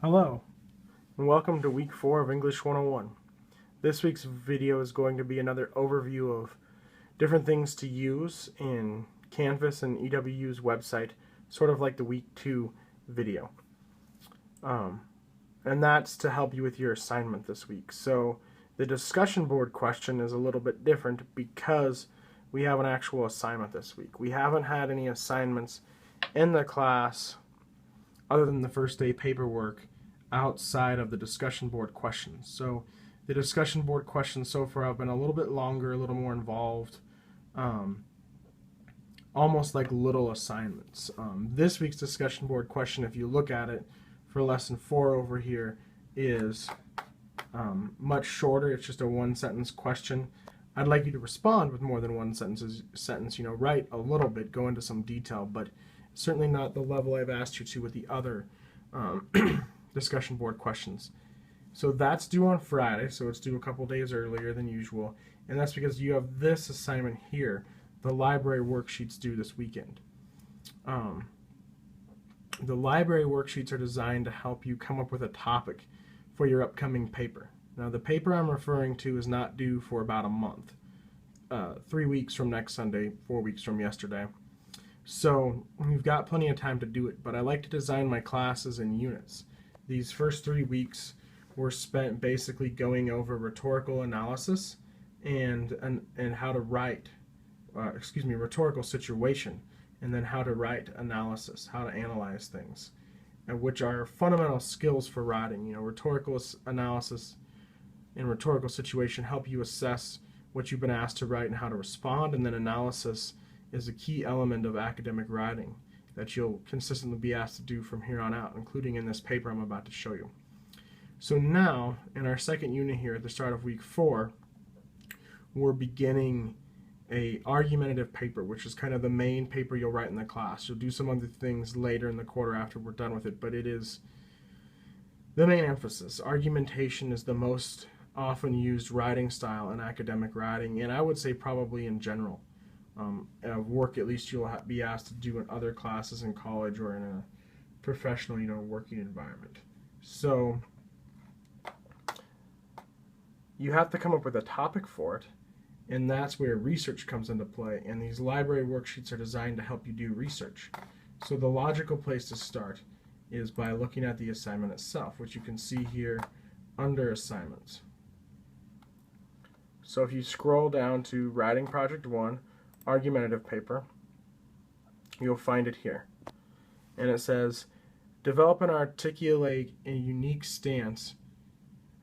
Hello, and welcome to week 4 of English 101. This week's video is going to be another overview of different things to use in Canvas and EWU's website, sort of like the week 2 video. And that's to help you with your assignment this week. So the discussion board question is a little bit different because we have an actual assignment this week. We haven't had any assignments in the class other than the first day paperwork outside of the discussion board questions. So the discussion board questions so far have been a little bit longer, a little more involved, almost like little assignments. This week's discussion board question, if you look at it for lesson 4 over here, is much shorter. It's just a one-sentence question. I'd like you to respond with more than one sentence. Write a little bit, go into some detail, but certainly not the level I've asked you to with the other discussion board questions. So that's due on Friday, so it's due a couple days earlier than usual, and that's because you have this assignment here. The library worksheets due this weekend. The library worksheets are designed to help you come up with a topic for your upcoming paper. Now the paper I'm referring to is not due for about a month. 3 weeks from next Sunday, 4 weeks from yesterday. So you've got plenty of time to do it, but I like to design my classes in units. These first 3 weeks were spent basically going over rhetorical analysis and how to write, rhetorical situation, and then how to write analysis, how to analyze things, which are fundamental skills for writing. Rhetorical analysis and rhetorical situation help you assess what you've been asked to write and how to respond, and then analysis is a key element of academic writing that you'll consistently be asked to do from here on out, including in this paper I'm about to show you. So now, in our second unit here at the start of week 4, we're beginning a argumentative paper, which is kind of the main paper you'll write in the class. You'll do some other things later in the quarter after we're done with it, but it is the main emphasis. Argumentation is the most often used writing style in academic writing, and I would say probably in general. Work at least you'll be asked to do in other classes in college or in a professional, working environment. So you have to come up with a topic for it, and that's where research comes into play, and these library worksheets are designed to help you do research. So the logical place to start is by looking at the assignment itself, which you can see here under assignments. So if you scroll down to Writing Project 1, Argumentative Paper, you'll find it here. And it says, develop and articulate a unique stance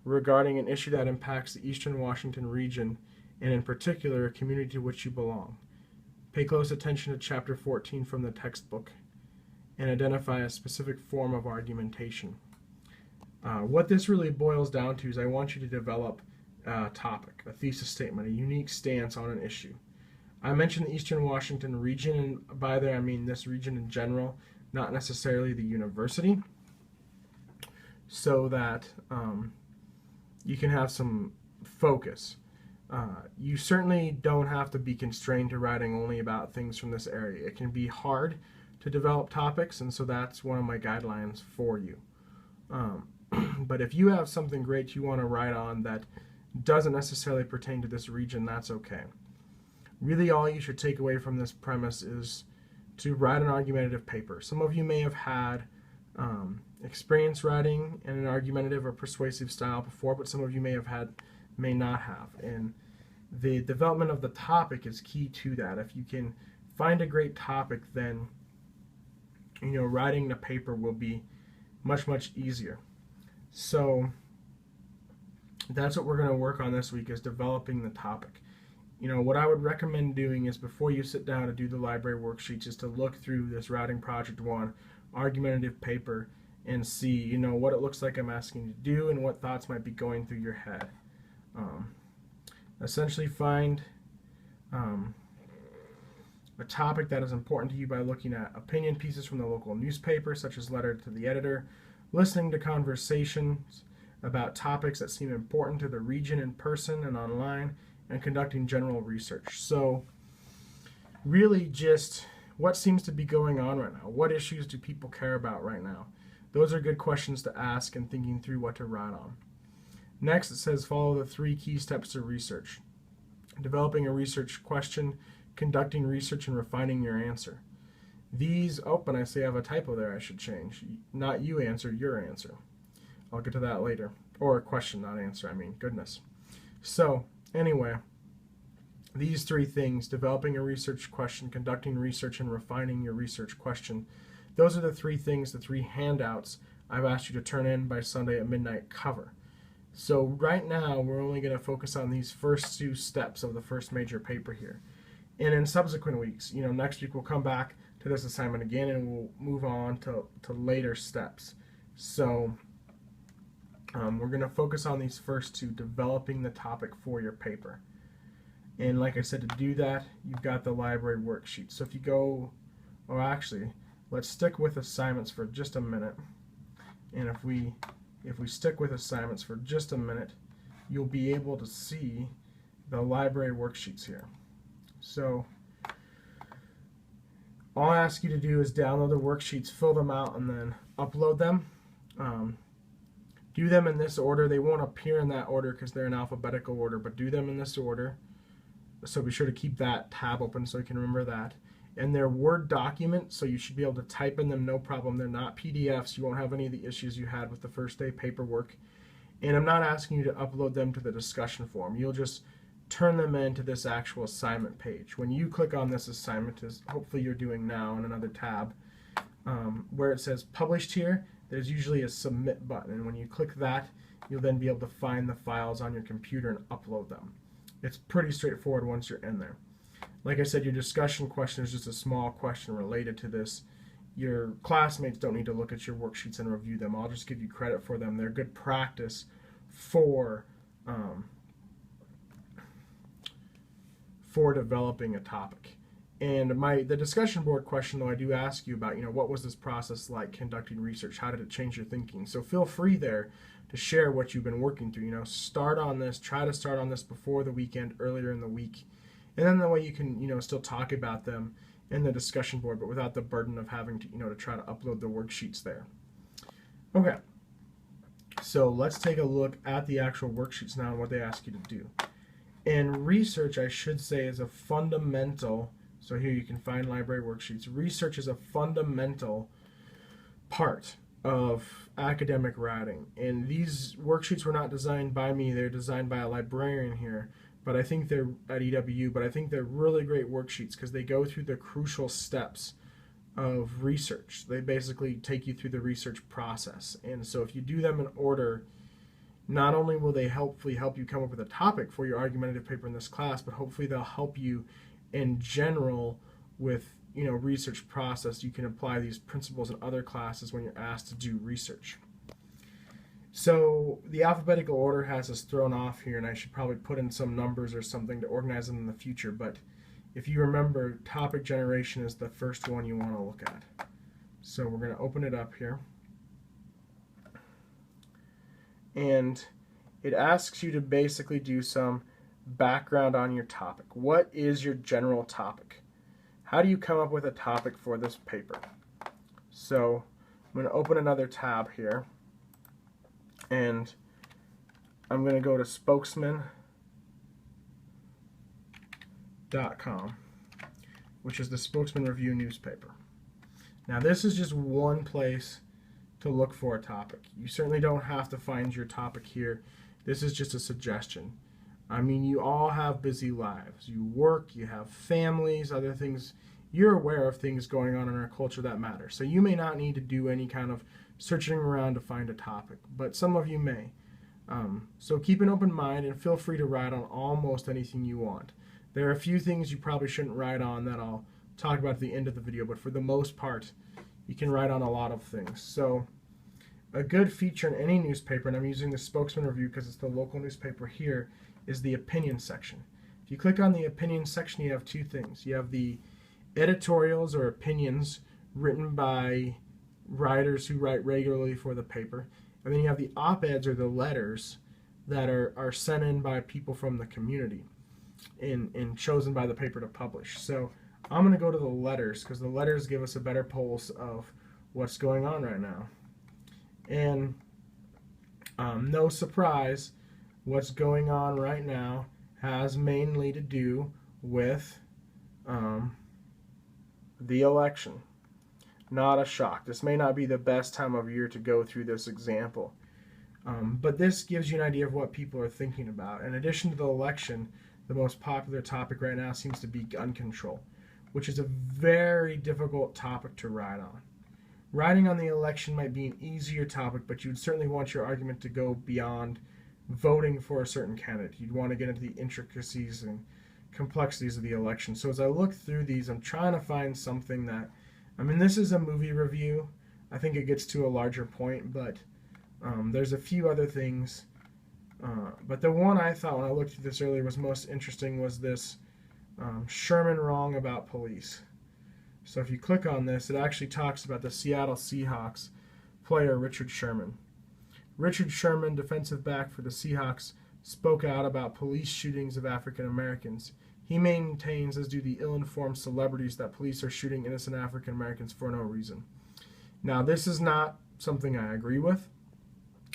regarding an issue that impacts the Eastern Washington region, and in particular a community to which you belong. Pay close attention to Chapter 14 from the textbook and identify a specific form of argumentation. What this really boils down to is I want you to develop a topic, a thesis statement, a unique stance on an issue. I mentioned the Eastern Washington region, and by there I mean this region in general, not necessarily the university, so that you can have some focus. You certainly don't have to be constrained to writing only about things from this area. It can be hard to develop topics, and so that's one of my guidelines for you. But if you have something great you want to write on that doesn't necessarily pertain to this region, that's okay. Really all you should take away from this premise is to write an argumentative paper. Some of you may have had experience writing in an argumentative or persuasive style before, but some of you may not have. And the development of the topic is key to that. If you can find a great topic, then writing the paper will be much, much easier. So that's what we're going to work on this week, is developing the topic. What I would recommend doing is, before you sit down to do the library worksheets, is to look through this Writing Project 1 argumentative paper and see, what it looks like I'm asking you to do and what thoughts might be going through your head. Essentially find a topic that is important to you by looking at opinion pieces from the local newspaper, such as letter to the editor, listening to conversations about topics that seem important to the region in person and online, and conducting general research. So really just what seems to be going on right now. What issues do people care about right now? Those are good questions to ask and thinking through what to write on. Next, it says follow the 3 key steps to research. Developing a research question, conducting research, and refining your answer. These, and I say I have a typo there I should change. Not you answer, your answer. I'll get to that later. Or a question, not answer, I mean, goodness. So, anyway, these 3 things, developing a research question, conducting research, and refining your research question, those are the 3 things, the 3 handouts I've asked you to turn in by Sunday at midnight cover. So right now, we're only going to focus on these first 2 steps of the first major paper here. And in subsequent weeks, next week we'll come back to this assignment again and we'll move on to later steps. So we're going to focus on these first 2, developing the topic for your paper. And like I said, to do that, you've got the library worksheet. So if you go, actually, let's stick with assignments for just a minute. And if we stick with assignments for just a minute, you'll be able to see the library worksheets here. So all I ask you to do is download the worksheets, fill them out, and then upload them. Do them in this order. They won't appear in that order because they're in alphabetical order, but do them in this order. So be sure to keep that tab open so you can remember that. And they're Word documents, so you should be able to type in them no problem. They're not PDFs. You won't have any of the issues you had with the first day paperwork. And I'm not asking you to upload them to the discussion forum. You'll just turn them into this actual assignment page. When you click on this assignment, as hopefully you're doing now in another tab, where it says published here, there's usually a submit button. And when you click that, you'll then be able to find the files on your computer and upload them. It's pretty straightforward once you're in there. Like I said, your discussion question is just a small question related to this. Your classmates don't need to look at your worksheets and review them. I'll just give you credit for them. They're good practice for developing a topic. And the discussion board question, though, I do ask you about, what was this process like conducting research? How did it change your thinking? So feel free there to share what you've been working through. Start on this. Try to start on this before the weekend, earlier in the week. And then that way you can, still talk about them in the discussion board, but without the burden of having to, to try to upload the worksheets there. Okay. So let's take a look at the actual worksheets now and what they ask you to do. And research, I should say, is a fundamental, so here you can find library worksheets. Research is a fundamental part of academic writing. And these worksheets were not designed by me, they're designed by a librarian here. But I think they're at EWU, but I think they're really great worksheets because they go through the crucial steps of research. They basically take you through the research process. And so if you do them in order, not only will they hopefully help you come up with a topic for your argumentative paper in this class, but hopefully they'll help you in general with research process. You can apply these principles in other classes when you're asked to do research. So the alphabetical order has us thrown off here, and I should probably put in some numbers or something to organize them in the future, but if you remember, topic generation is the first one you want to look at. So we're going to open it up here. And it asks you to basically do some background on your topic. What is your general topic? How do you come up with a topic for this paper? So I'm going to open another tab here. And I'm going to go to spokesman.com, which is the Spokesman Review newspaper. Now this is just one place to look for a topic. You certainly don't have to find your topic here. This is just a suggestion. I mean, you all have busy lives. You work, you have families, other things. You're aware of things going on in our culture that matter. So you may not need to do any kind of searching around to find a topic, but some of you may. So keep an open mind and feel free to write on almost anything you want. There are a few things you probably shouldn't write on that I'll talk about at the end of the video, but for the most part, you can write on a lot of things. So a good feature in any newspaper, and I'm using the Spokesman Review because it's the local newspaper here, is the opinion section. If you click on the opinion section, you have 2 things. You have the editorials or opinions written by writers who write regularly for the paper, and then you have the op-eds or the letters that are sent in by people from the community and chosen by the paper to publish. So I'm going to go to the letters because the letters give us a better pulse of what's going on right now. And no surprise, what's going on right now has mainly to do with the election. Not a shock. This may not be the best time of year to go through this example, but this gives you an idea of what people are thinking about. In addition to the election, the most popular topic right now seems to be gun control, which is a very difficult topic to ride on. Riding on the election might be an easier topic, but you'd certainly want your argument to go beyond voting for a certain candidate. You'd want to get into the intricacies and complexities of the election. So as I look through these, I'm trying to find something that, I mean, this is a movie review. I think it gets to a larger point, but there's a few other things. But the one I thought when I looked at this earlier was most interesting was this Sherman wrong about police. So if you click on this, it actually talks about the Seattle Seahawks player Richard Sherman. Richard Sherman, defensive back for the Seahawks, spoke out about police shootings of African Americans. He maintains, as do the ill-informed celebrities, that police are shooting innocent African Americans for no reason. Now, this is not something I agree with.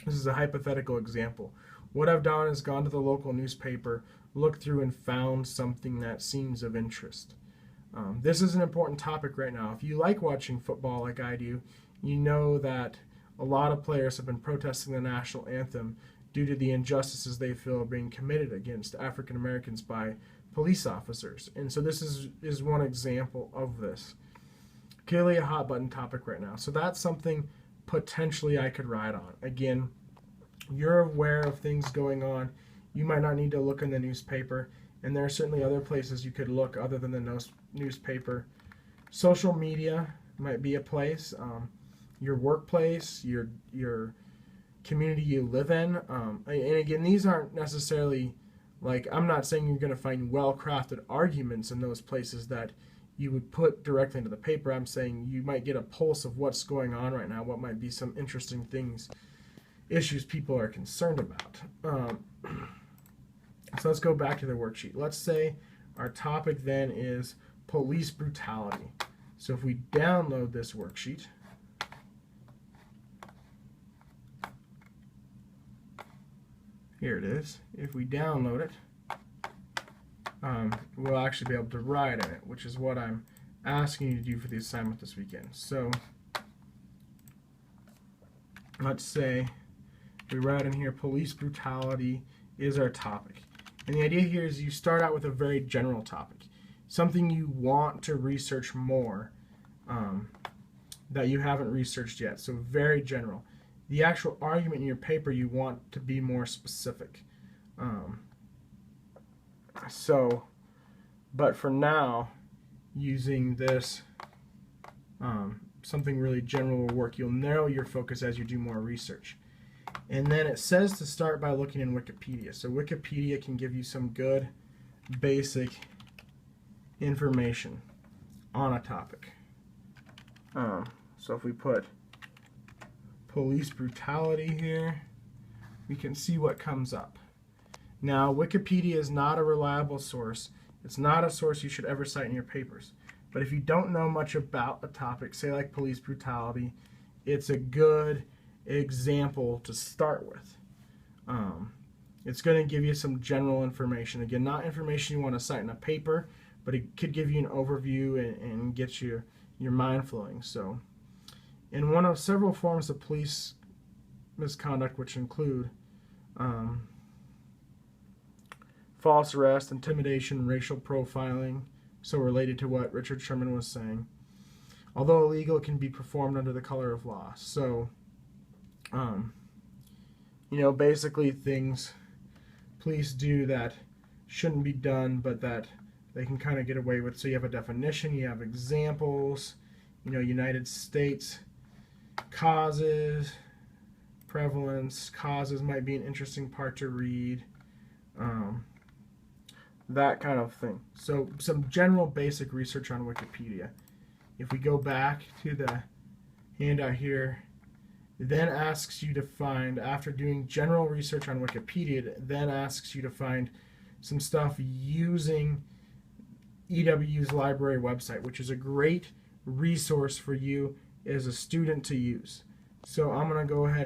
This is a hypothetical example. What I've done is gone to the local newspaper, looked through, and found something that seems of interest. This is an important topic right now. If you like watching football like I do, you know that a lot of players have been protesting the national anthem due to the injustices they feel are being committed against African Americans by police officers. And so this is one example of this. Clearly a hot button topic right now. So that's something potentially I could ride on. Again, you're aware of things going on. You might not need to look in the newspaper, and there are certainly other places you could look other than the newspaper. Social media might be a place. Your workplace, your community you live in. And again, these aren't necessarily, like, I'm not saying you're going to find well-crafted arguments in those places that you would put directly into the paper. I'm saying you might get a pulse of what's going on right now, what might be some interesting things, issues people are concerned about. So let's go back to the worksheet. Let's say our topic then is police brutality. So if we download this worksheet, here it is. If we download it, we'll actually be able to write in it, which is what I'm asking you to do for the assignment this weekend. So let's say we write in here police brutality is our topic. And the idea here is you start out with a very general topic, something you want to research more that you haven't researched yet. So very general. The actual argument in your paper you want to be more specific. But for now, using this, something really general will work. You'll narrow your focus as you do more research. And then it says to start by looking in Wikipedia. So Wikipedia can give you some good, basic information on a topic. So if we put police brutality here, we can see what comes up. Now, Wikipedia is not a reliable source. It's not a source you should ever cite in your papers. But if you don't know much about a topic, say like police brutality, it's a good example to start with. It's going to give you some general information. Again, not information you want to cite in a paper, but it could give you an overview and get your mind flowing. So, in one of several forms of police misconduct, which include false arrest, intimidation, racial profiling, so related to what Richard Sherman was saying, although illegal, it can be performed under the color of law. So, basically things police do that shouldn't be done, but that they can kind of get away with. So you have a definition, you have examples, United States, causes, prevalence, causes might be an interesting part to read, that kind of thing. So some general basic research on Wikipedia. If we go back to the handout here, it then asks you to find, after doing general research on Wikipedia, it then asks you to find some stuff using EWU's library website, which is a great resource for you as a student to use. So I'm going to go ahead